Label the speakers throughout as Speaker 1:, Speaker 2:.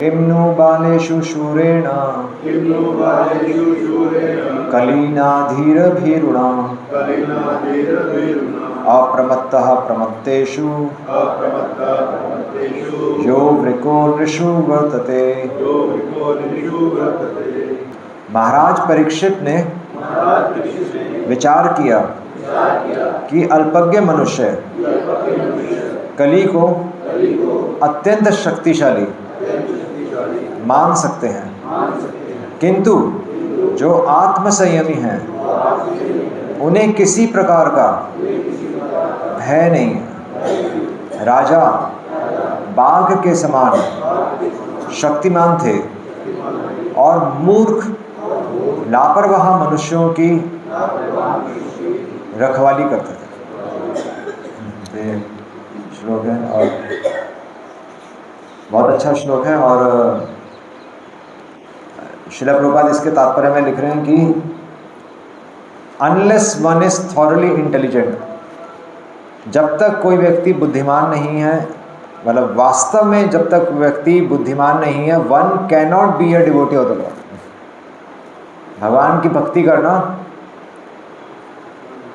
Speaker 1: किं नु बालेषु शूरेण कलीनाधीरभीरुणा अप्रमत्तः प्रमत्तेषु यो वृको नृषु वर्तते। महाराज परीक्षित ने विचार किया कि अल्पज्ञ मनुष्य कली को अत्यंत शक्तिशाली मान सकते हैं, किंतु जो आत्मसंयमी हैं उन्हें किसी प्रकार का भय नहीं है। राजा बाघ के समान शक्तिमान थे और मूर्ख लापरवाह मनुष्यों की रखवाली करते थे। ये श्लोक है और बहुत अच्छा श्लोक है। और श्रील प्रभुपाद इसके तात्पर्य में लिख रहे हैं कि unless one is thoroughly intelligent, जब तक कोई व्यक्ति बुद्धिमान नहीं है, मतलब वास्तव में जब तक व्यक्ति बुद्धिमान नहीं है, one can not be a devotee of the Lord. भगवान की भक्ति करना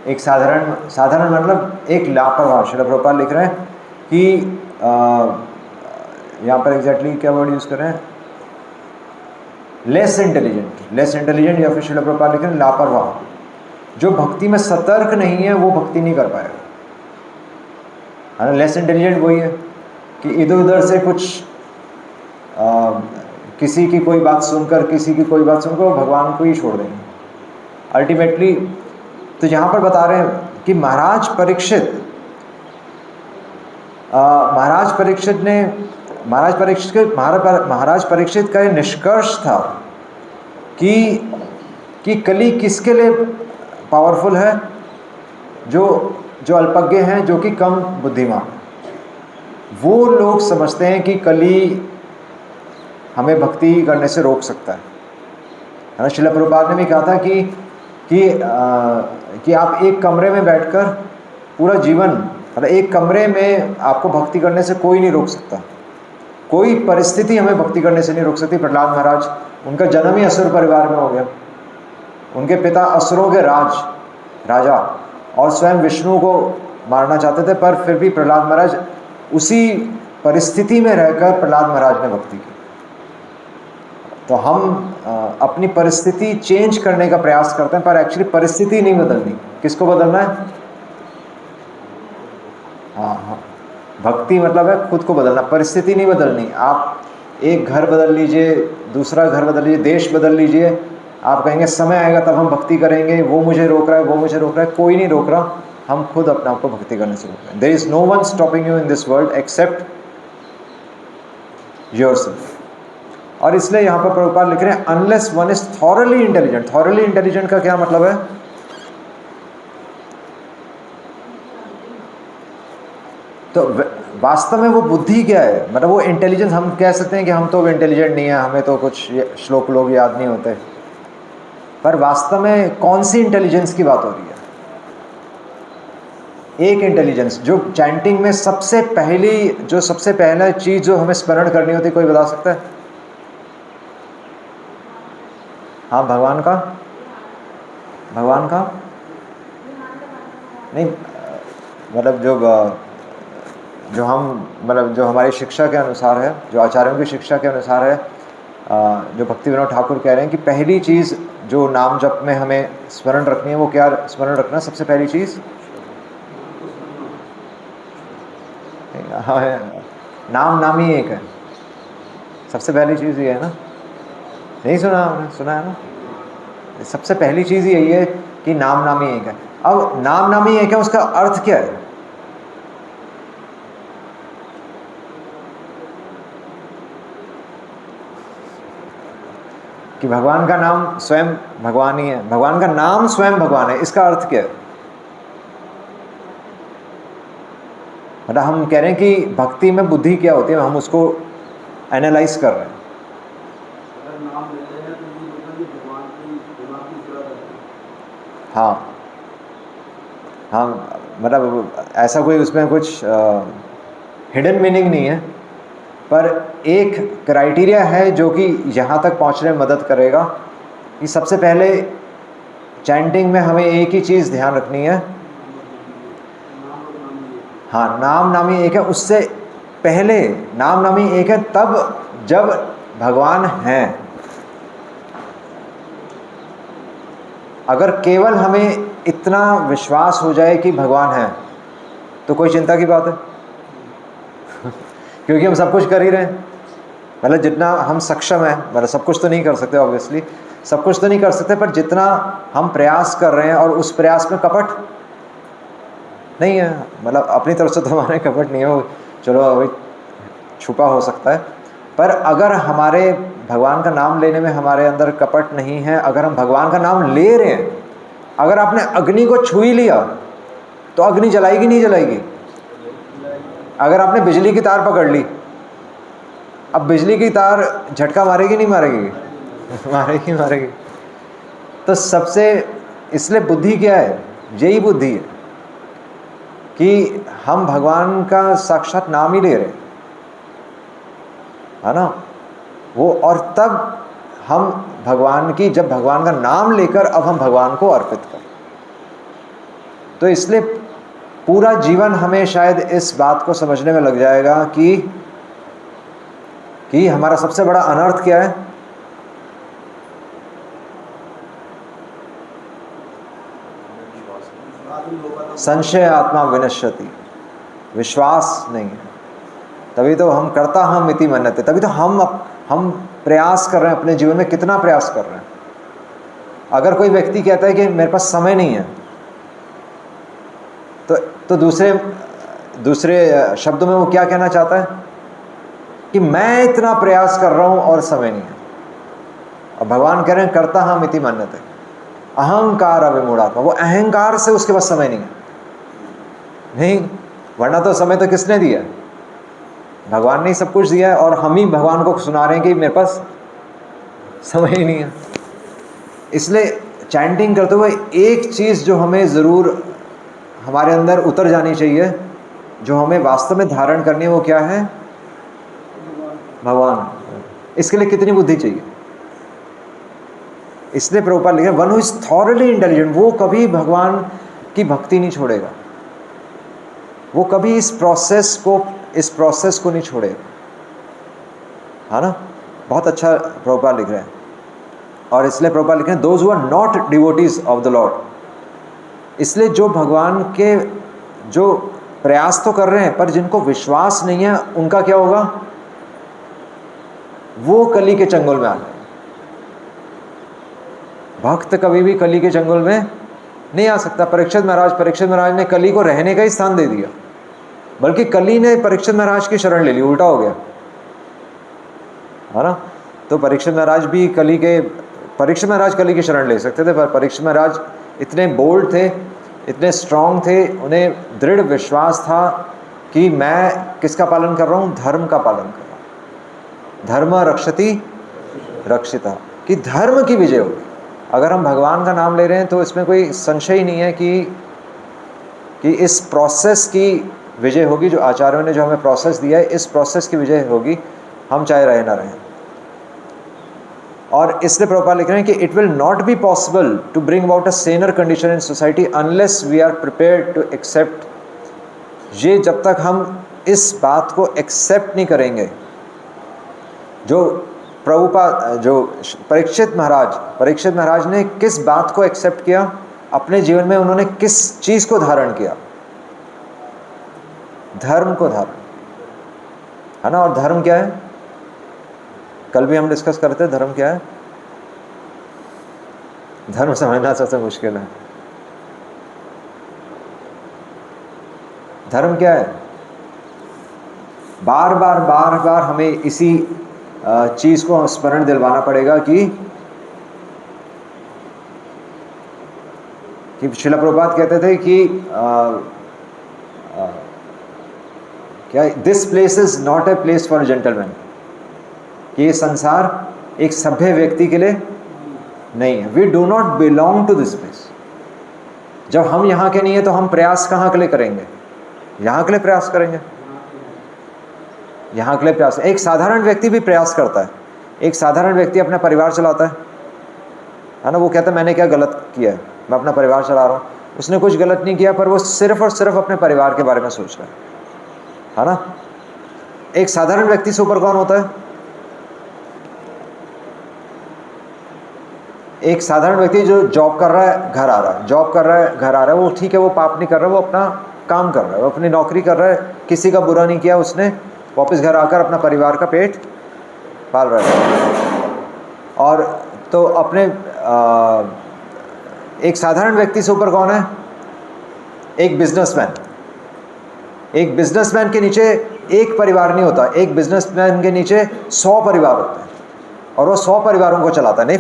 Speaker 1: एक साधारण मतलब एक लापरवाह, श्रील प्रभुपाद लिख रहे हैं कि यहाँ पर एग्जैक्टली क्या वर्ड यूज कर रहे हैं, लेस इंटेलिजेंट या फिर श्रील प्रभुपाद लिख रहे हैं लापरवाह। जो भक्ति में सतर्क नहीं है वो भक्ति नहीं कर पाएगा, है ना। लेस इंटेलिजेंट वही है कि इधर उधर से कुछ किसी की कोई बात सुनकर वो भगवान को ही छोड़ देंगे अल्टीमेटली। तो यहाँ पर बता रहे हैं कि महाराज परीक्षित का ये निष्कर्ष था कि कली किसके लिए पावरफुल है, जो अल्पज्ञ हैं, जो कि कम बुद्धिमान। वो लोग समझते हैं कि कली हमें भक्ति करने से रोक सकता है ना। श्रील प्रभुपाद ने भी कहा था कि आप एक कमरे में बैठकर पूरा जीवन, मतलब एक कमरे में आपको भक्ति करने से कोई नहीं रोक सकता, कोई परिस्थिति हमें भक्ति करने से नहीं रोक सकती। प्रहलाद महाराज, उनका जन्म ही असुर परिवार में हो गया, उनके पिता असुरों के राजा और स्वयं विष्णु को मारना चाहते थे, पर फिर भी प्रहलाद महाराज उसी परिस्थिति में रहकर प्रहलाद महाराज ने भक्ति की। तो हम अपनी परिस्थिति चेंज करने का प्रयास करते हैं, पर एक्चुअली परिस्थिति नहीं बदलनी। किसको बदलना है? हाँ, भक्ति मतलब है खुद को बदलना, परिस्थिति नहीं बदलनी। आप एक घर बदल लीजिए, दूसरा घर बदल लीजिए, देश बदल लीजिए, आप कहेंगे समय आएगा तब हम भक्ति करेंगे, वो मुझे रोक रहा है, कोई नहीं रोक रहा। हम खुद अपने आप को भक्ति करने से रोक रहे हैं। There is no one stopping you in this world except yourself. और इसलिए यहाँ पर प्रभुपाद लिख रहे हैं unless one is thoroughly intelligent. Thoroughly intelligent का क्या मतलब है? तो वास्तव में वो बुद्धि क्या है, मतलब वो इंटेलिजेंस। हम कह सकते हैं कि हम तो इंटेलिजेंट नहीं है, हमें तो कुछ श्लोक लोग याद नहीं होते, पर वास्तव में कौन सी इंटेलिजेंस की बात हो रही है? एक इंटेलिजेंस जो चैंटिंग में सबसे पहला चीज जो हमें स्मरण करनी होती है, कोई बता सकता है? हाँ, भगवान का नहीं, मतलब जो हमारी शिक्षा के अनुसार है, जो आचार्यों की शिक्षा के अनुसार है, जो भक्ति विनोद ठाकुर कह रहे हैं कि पहली चीज़ जो नाम जप में हमें स्मरण रखनी है, वो क्या स्मरण रखना? सबसे पहली चीज़ हाँ है, नाम ही एक है। सबसे पहली चीज़ ये है ना, नहीं सुना आपने? सुना है ना? सबसे पहली चीज़ यही है कि नाम ही एक है। अब नाम ही एक है, उसका अर्थ क्या है? कि भगवान का नाम स्वयं भगवान ही है, भगवान का नाम स्वयं भगवान है, इसका अर्थ क्या है? मतलब हम कह रहे हैं कि भक्ति में बुद्धि क्या होती है, हम उसको एनालाइज कर रहे हैं। हाँ, मतलब ऐसा कोई उसमें कुछ हिडन मीनिंग नहीं है, पर एक क्राइटेरिया है जो कि यहाँ तक पहुँचने में मदद करेगा कि सबसे पहले चैंटिंग में हमें एक ही चीज़ ध्यान रखनी है, हाँ, नाम नामी एक है। उससे पहले नाम नामी एक है तब जब भगवान हैं। अगर केवल हमें इतना विश्वास हो जाए कि भगवान है तो कोई चिंता की बात है क्योंकि हम सब कुछ कर ही रहे हैं। मतलब जितना हम सक्षम हैं, मतलब सब कुछ तो नहीं कर सकते ऑब्वियसली, सब कुछ तो नहीं कर सकते, पर जितना हम प्रयास कर रहे हैं और उस प्रयास में कपट नहीं है, मतलब अपनी तरफ से तो हमारे कपट नहीं है, वो चलो अभी छुपा हो सकता है, पर अगर हमारे भगवान का नाम लेने में हमारे अंदर कपट नहीं है, अगर हम भगवान का नाम ले रहे हैं, अगर आपने अग्नि को छू ही लिया तो अग्नि जलाएगी नहीं जलाएगी? अगर आपने बिजली की तार पकड़ ली, अब बिजली की तार झटका मारेगी नहीं मारेगी? मारेगी मारेगी। तो सबसे, इसलिए बुद्धि क्या है? यही बुद्धि है कि हम भगवान का साक्षात नाम ही ले रहे हैं, है ना वो, और तब हम भगवान की, जब भगवान का नाम लेकर अब हम भगवान को अर्पित करें। तो इसलिए पूरा जीवन हमें शायद इस बात को समझने में लग जाएगा कि हमारा सबसे बड़ा अनर्थ क्या है? संशय आत्मा विनश्यति, विश्वास नहीं है। तभी तो हम करता हम इति मन्यते, तभी तो हम प्रयास कर रहे हैं अपने जीवन में। कितना प्रयास कर रहे हैं? अगर कोई व्यक्ति कहता है कि मेरे पास समय नहीं है, तो दूसरे शब्दों में वो क्या कहना चाहता है कि मैं इतना प्रयास कर रहा हूं और समय नहीं है। अब भगवान कह रहे हैं करता हम इति मन्यते, अहंकार अविमूढ़ात्मा, वो अहंकार से उसके पास समय नहीं है। नहीं, वरना तो समय तो किसने दिया? भगवान ने सब कुछ दिया है, और हम ही भगवान को सुना रहे हैं कि मेरे पास समय ही नहीं है। इसलिए चैंटिंग करते हुए एक चीज़ जो हमें ज़रूर हमारे अंदर उतर जानी चाहिए, जो हमें वास्तव में धारण करनी है, वो क्या है? भगवान। इसके लिए कितनी बुद्धि चाहिए? इसलिए प्रभुपाद लिखे one who is thoroughly intelligent, वो कभी भगवान की भक्ति नहीं छोड़ेगा, वो कभी इस प्रोसेस को नहीं छोड़ेगा, है ना। बहुत अच्छा प्रभुपाद लिख रहे हैं। और इसलिए प्रभुपाद लिख रहे हैं those who are not devotees of the Lord, इसलिए जो भगवान के जो प्रयास तो कर रहे हैं पर जिनको विश्वास नहीं है, उनका क्या होगा? वो कली के चंगुल में आ जाए। भक्त कभी भी कली के चंगुल में नहीं आ सकता। परीक्षित महाराज ने कली को रहने का ही स्थान दे दिया, बल्कि कली ने परीक्षित महाराज की शरण ले ली, उल्टा हो गया, है ना। तो परीक्षित महाराज कली की शरण ले सकते थे, पर परीक्षित महाराज इतने बोल्ड थे, इतने स्ट्रांग थे, उन्हें दृढ़ विश्वास था कि मैं किसका पालन कर रहा हूँ? धर्म का पालन कर रहा हूँ। धर्म रक्षति रक्षिता, कि धर्म की विजय होगी। अगर हम भगवान का नाम ले रहे हैं तो इसमें कोई संशय ही नहीं है कि इस प्रोसेस की विजय होगी। जो आचार्यों ने जो हमें प्रोसेस दिया है, इस प्रोसेस की विजय होगी, हम चाहे रहे ना रहें। और इसलिए प्रभुपाद लिख रहे हैं कि it will not be possible to bring about a saner condition in society unless we are prepared to accept. ये जब तक हम इस बात को एक्सेप्ट नहीं करेंगे, जो प्रभुपाद, जो परीक्षित महाराज ने किस बात को एक्सेप्ट किया अपने जीवन में? उन्होंने किस चीज़ को धारण किया? धर्म को धारण, है ना। और धर्म क्या है? कल भी हम डिस्कस करते हैं, धर्म क्या है? धर्म समझना सबसे मुश्किल है। धर्म क्या है? बार बार हमें इसी चीज़ को स्मरण दिलवाना पड़ेगा कि श्रील प्रभुपाद कहते थे कि क्या, this place is not a place for gentleman, कि ये संसार एक सभ्य व्यक्ति के लिए नहीं है। We do not belong to this place. जब हम यहाँ के नहीं है तो हम प्रयास कहाँ के लिए करेंगे? यहाँ के लिए प्रयास करेंगे। यहाँ के लिए प्रयास। एक साधारण व्यक्ति भी प्रयास करता है। एक साधारण व्यक्ति अपना परिवार चलाता है ना, वो कहता है मैंने क्या गलत किया है, मैं अपना परिवार चला रहा हूँ। उसने कुछ गलत नहीं किया, पर वो सिर्फ और सिर्फ अपने परिवार के बारे में सोच रहा है ना। एक साधारण व्यक्ति से ऊपर कौन होता है? एक साधारण व्यक्ति जो जॉब कर रहा है, घर आ रहा है, जॉब कर रहा है, घर आ रहा है, वो ठीक है, वो पाप नहीं कर रहा है, वो अपना काम कर रहा है, वो अपनी नौकरी कर रहा है, किसी का बुरा नहीं किया उसने, वापस घर आकर अपना परिवार का पेट पाल रहा है। और तो अपने एक साधारण व्यक्ति से ऊपर कौन है? एक बिजनेसमैन। एक बिजनेसमैन के नीचे एक परिवार नहीं होता, एक बिजनेसमैन के नीचे 100 परिवार होते हैं, और वो 100 परिवारों को चलाता है। नहीं,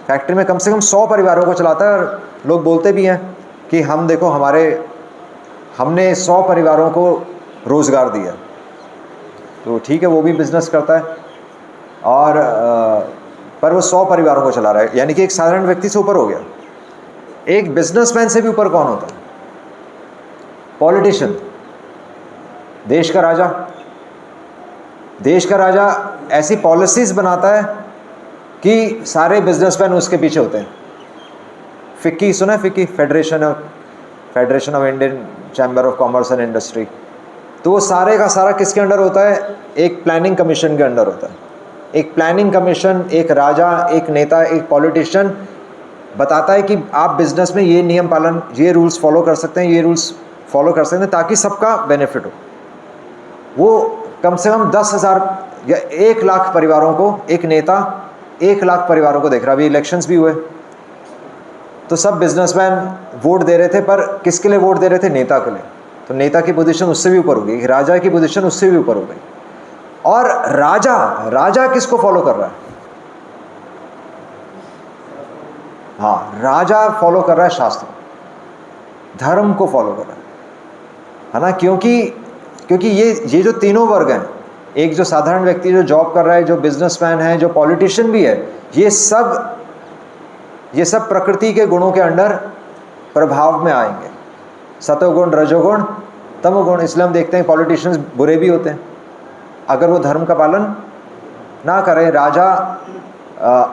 Speaker 1: फैक्ट्री में कम से कम 100 परिवारों को चलाता है। और लोग बोलते भी हैं कि हम देखो हमने 100 परिवारों को रोज़गार दिया। तो ठीक है, वो भी बिजनेस करता है, और पर वो 100 परिवारों को चला रहा है, यानी कि एक साधारण व्यक्ति से ऊपर हो गया। एक बिजनेसमैन से भी ऊपर कौन होता है? पॉलिटिशियन, देश का राजा। देश का राजा ऐसी पॉलिसीज बनाता है कि सारे बिजनेसमैन उसके पीछे होते हैं। फिक्की सुना है? FICCI, federation of Indian chamber of commerce and industry. तो वो सारे का सारा किसके अंडर होता है? एक प्लानिंग कमीशन के अंडर होता है। एक प्लानिंग कमीशन, एक राजा, एक नेता, एक पॉलिटिशियन बताता है कि आप बिजनेस में ये नियम पालन, ये रूल्स फॉलो कर सकते हैं, ये रूल्स फॉलो कर सकते हैं, ताकि सबका बेनिफिट हो। वो कम से कम 10,000 या 1,00,000 परिवारों को, एक नेता 1,00,000 परिवारों को देख रहा है। अभी इलेक्शंस भी हुए तो सब बिजनेसमैन वोट दे रहे थे, पर किसके लिए वोट दे रहे थे? नेता के लिए। तो नेता की पोजीशन उससे भी ऊपर हो गई, राजा की पोजीशन उससे भी ऊपर हो गई। और राजा किसको फॉलो कर रहा है? हाँ, राजा फॉलो कर रहा है शास्त्र, धर्म को फॉलो कर रहा है ना। क्योंकि ये जो तीनों वर्ग हैं, एक जो साधारण व्यक्ति जो जॉब कर रहा है, जो बिजनेसमैन है, जो पॉलिटिशियन भी है, ये सब प्रकृति के गुणों के अंडर प्रभाव में आएंगे। सतोगुण, रजोगुण, तमोगुण। इसलिए हम देखते हैं पॉलिटिशियंस बुरे भी होते हैं अगर वो धर्म का पालन ना करें। राजा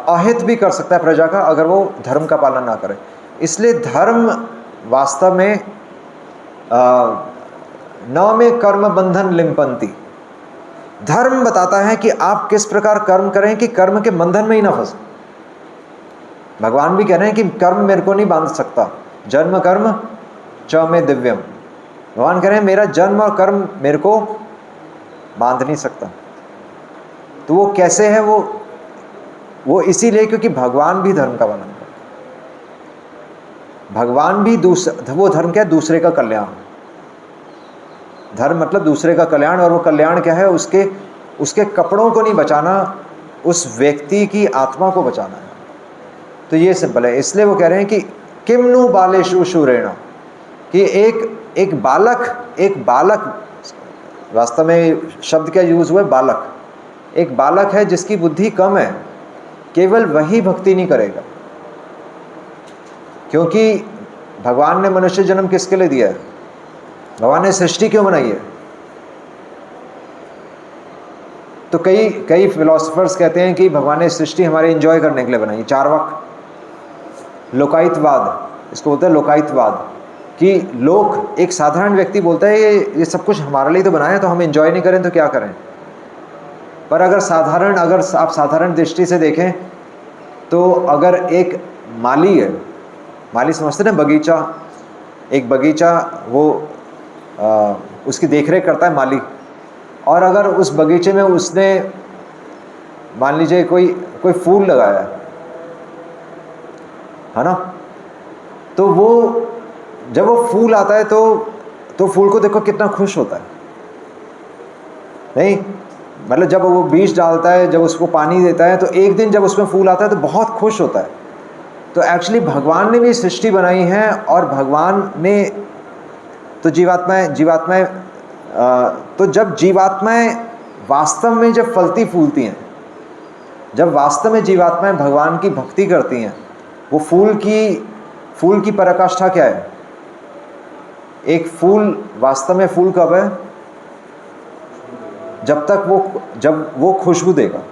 Speaker 1: अहित भी कर सकता है प्रजा का अगर वो धर्म का पालन ना करे। इसलिए धर्म वास्तव में न में कर्म बंधन लिम्पंती। धर्म बताता है कि आप किस प्रकार कर्म करें कि कर्म के बंधन में ही ना फंसे। भगवान भी कह रहे हैं कि कर्म मेरे को नहीं बांध सकता, जन्म कर्म च में दिव्यम। भगवान कह रहे हैं मेरा जन्म और कर्म मेरे को बांध नहीं सकता। तो वो कैसे है? वो इसीलिए क्योंकि भगवान भी धर्म का पालन करते। भगवान भी वो धर्म क्या है? दूसरे का कल्याण। धर्म मतलब दूसरे का कल्याण, और वो कल्याण क्या है? उसके कपड़ों को नहीं बचाना, उस व्यक्ति की आत्मा को बचाना है। तो ये सिंपल है। इसलिए वो कह रहे हैं कि किमनु बालेषु शूरेण, कि एक बालक, वास्तव में शब्द क्या यूज हुआ है? बालक। एक बालक है जिसकी बुद्धि कम है, केवल वही भक्ति नहीं करेगा। क्योंकि भगवान ने मनुष्य जन्म किसके लिए दिया है? भगवान ने सृष्टि क्यों बनाई है? तो कई फिलोसफर्स कहते हैं कि भगवान ने सृष्टि हमारे एंजॉय करने के लिए बनाई। चार्वाक, लोकायतवाद, इसको बोलते हैं लोकायतवाद, कि लोक, एक साधारण व्यक्ति बोलता है ये सब कुछ हमारे लिए तो बनाया है, तो हम एंजॉय नहीं करें तो क्या करें। पर अगर आप साधारण दृष्टि से देखें तो अगर एक माली है, माली समझते ना, बगीचा, एक बगीचा, वो उसकी देखरेख करता है माली। और अगर उस बगीचे में उसने मान लीजिए कोई फूल लगाया है ना, तो वो जब वो फूल आता है तो फूल को देखो कितना खुश होता है। नहीं, मतलब जब वो बीज डालता है, जब उसको पानी देता है, तो एक दिन जब उसमें फूल आता है तो बहुत खुश होता है। तो एक्चुअली भगवान ने भी सृष्टि बनाई है, और भगवान ने तो जीवात्माएं तो जब जीवात्माएं वास्तव में जब फलती फूलती हैं, जब वास्तव में जीवात्माएं भगवान की भक्ति करती हैं, वो फूल की पराकाष्ठा क्या है? एक फूल, वास्तव में फूल कब है? जब वो खुशबू देगा,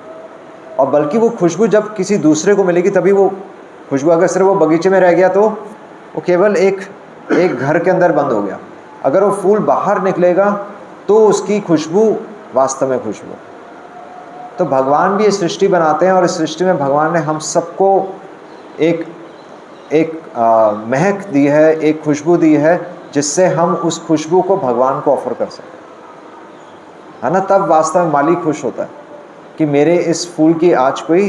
Speaker 1: और बल्कि वो खुशबू जब किसी दूसरे को मिलेगी तभी वो खुशबू, अगर सिर्फ वो बगीचे में रह गया तो वो केवल एक घर के अंदर बंद हो गया। अगर वो फूल बाहर निकलेगा तो उसकी खुशबू वास्तव में खुशबू। तो भगवान भी ये सृष्टि बनाते हैं, और इस सृष्टि में भगवान ने हम सबको एक महक दी है, एक खुशबू दी है, जिससे हम उस खुशबू को भगवान को ऑफर कर सकें, है ना। तब वास्तव में मालिक खुश होता है कि मेरे इस फूल की आज कोई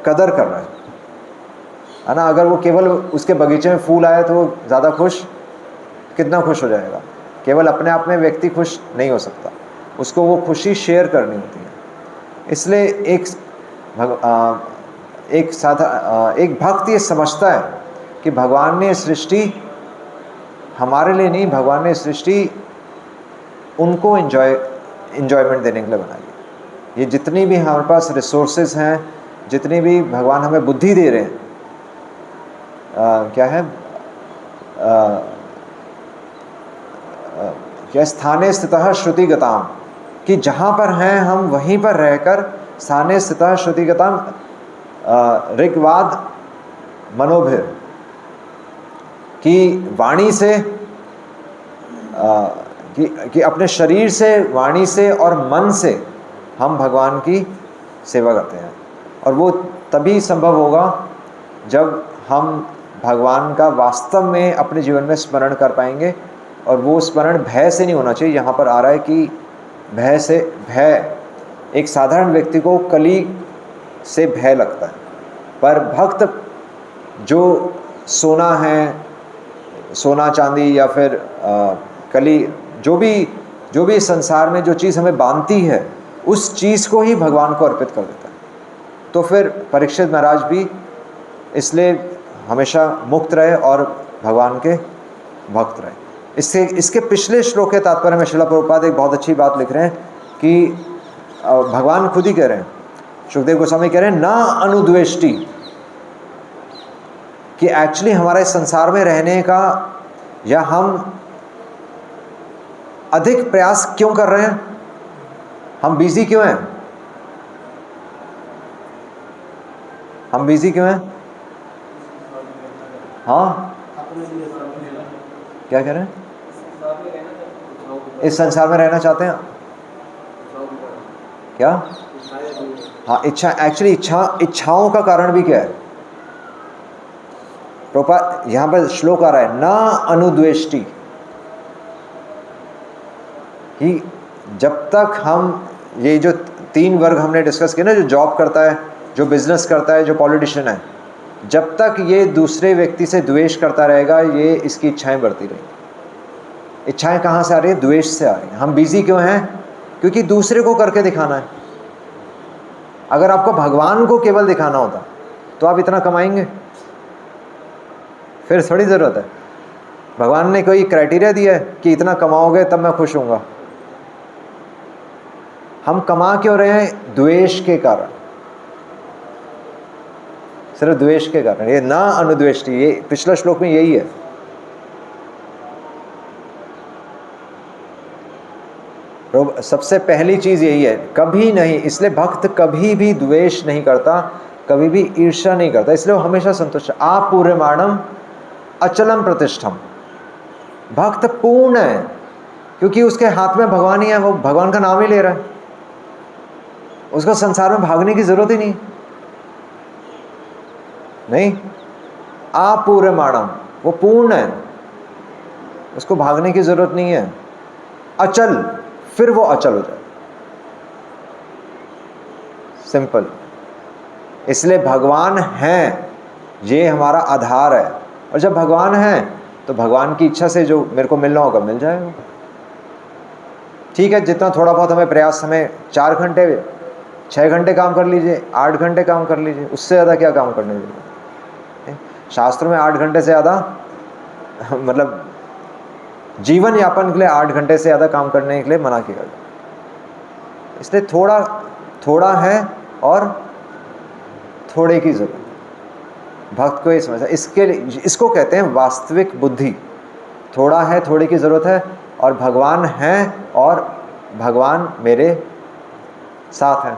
Speaker 1: कदर कर रहा है ना। अगर वो केवल उसके बगीचे में फूल आए तो वो ज़्यादा खुश, कितना खुश हो जाएगा। केवल अपने आप में व्यक्ति खुश नहीं हो सकता, उसको वो खुशी शेयर करनी होती है। इसलिए एक भक्त ये समझता है कि भगवान ने सृष्टि हमारे लिए नहीं, भगवान ने सृष्टि उनको एंजॉयमेंट देने के लिए बनाई है। ये जितनी भी हमारे पास रिसोर्सेज हैं, जितनी भी भगवान हमें बुद्धि दे रहे हैं, क्या है, क्या स्थाने स्थितः श्रुतिगताम, कि जहाँ पर हैं हम वहीं पर रहकर, स्थाने स्थितः श्रुतिगताम, ऋग्वाद मनोभिर, कि वाणी से, कि अपने शरीर से, वाणी से और मन से हम भगवान की सेवा करते हैं। और वो तभी संभव होगा जब हम भगवान का वास्तव में अपने जीवन में स्मरण कर पाएंगे। और वो स्मरण भय से नहीं होना चाहिए। यहाँ पर आ रहा है कि भय एक साधारण व्यक्ति को कली से भय लगता है, पर भक्त जो सोना है, सोना चांदी या फिर कली, जो भी संसार में जो चीज़ हमें बांधती है, उस चीज़ को ही भगवान को अर्पित कर देता है। तो फिर परीक्षित महाराज भी इसलिए हमेशा मुक्त रहे और भगवान के भक्त रहे। इसके पिछले श्लोक के तात्पर्य में श्रील प्रभुपाद एक बहुत अच्छी बात लिख रहे हैं कि भगवान खुद ही कह रहे हैं, सुखदेव गोस्वामी कह रहे हैं, ना अनुद्वेष्टि, कि एक्चुअली हमारा इस संसार में रहने का, या हम अधिक प्रयास क्यों कर रहे हैं, हम बिजी क्यों हैं, हम बिजी क्यों हैं? हाँ, क्या कह रहे हैं? इस संसार में रहना चाहते हैं क्या? हाँ, इच्छा, एक्चुअली इच्छाओं का कारण भी क्या है? प्रभुपाद यहाँ पर श्लोक आ रहा है, ना अनुद्वेष्टि, कि जब तक हम, ये जो 3 वर्ग हमने डिस्कस किए ना, जो जॉब करता है, जो बिजनेस करता है, जो पॉलिटिशियन है, जब तक ये दूसरे व्यक्ति से द्वेष करता रहेगा, ये इसकी इच्छाएं बढ़ती रहेंगी। इच्छाएं कहाँ से आ रही है? द्वेष से आ रही है। हम बिजी क्यों हैं? क्योंकि दूसरे को करके दिखाना है। अगर आपको भगवान को केवल दिखाना होता तो आप इतना कमाएंगे? फिर थोड़ी ज़रूरत है। भगवान ने कोई क्राइटेरिया दिया है कि इतना कमाओगे तब मैं खुश होऊंगा? हम कमा क्यों रहे हैं? द्वेष के कारण, सिर्फ द्वेष के कारण। ये ना अनुद्वेष्टि, ये पिछला श्लोक में यही है। सबसे पहली चीज यही है, कभी नहीं, इसलिए भक्त कभी भी द्वेष नहीं करता, कभी भी ईर्ष्या नहीं करता, इसलिए वो हमेशा संतुष्ट। आप पूर्यमाणम अचलम प्रतिष्ठम, भक्त पूर्ण है क्योंकि उसके हाथ में भगवान ही है, वो भगवान का नाम ही ले रहा है, उसको संसार में भागने की जरूरत ही नहीं। अपूर्यमाणम, वो पूर्ण है, उसको भागने की जरूरत नहीं है। अचल, फिर वो अचल हो जाए, सिंपल। इसलिए भगवान है, ये हमारा आधार है। और जब भगवान है तो भगवान की इच्छा से जो मेरे को मिलना होगा मिल जाएगा। ठीक है, जितना थोड़ा बहुत हमें प्रयास, हमें 4 घंटे 6 घंटे काम कर लीजिए, 8 घंटे काम कर लीजिए, उससे ज़्यादा क्या काम करने की जरूरत है? शास्त्रों में 8 घंटे से ज़्यादा मतलब जीवन यापन के लिए 8 घंटे से ज़्यादा काम करने के लिए मना किया गया। इसलिए थोड़ा थोड़ा है और थोड़े की जरूरत। भक्त को ये समझना, इसके लिए, इसको कहते हैं वास्तविक बुद्धि। थोड़ा है, थोड़े की जरूरत है, और भगवान है और भगवान मेरे साथ हैं।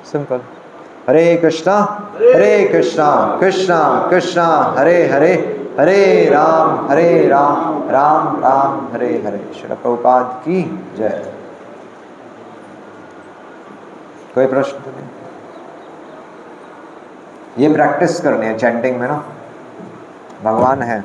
Speaker 1: सिंपल। हरे कृष्णा कृष्णा कृष्णा हरे हरे, हरे राम राम राम हरे हरे। श्रील प्रभुपाद की जय। कोई प्रश्न तो नहीं? ये प्रैक्टिस करनी है चैंटिंग में ना, भगवान है।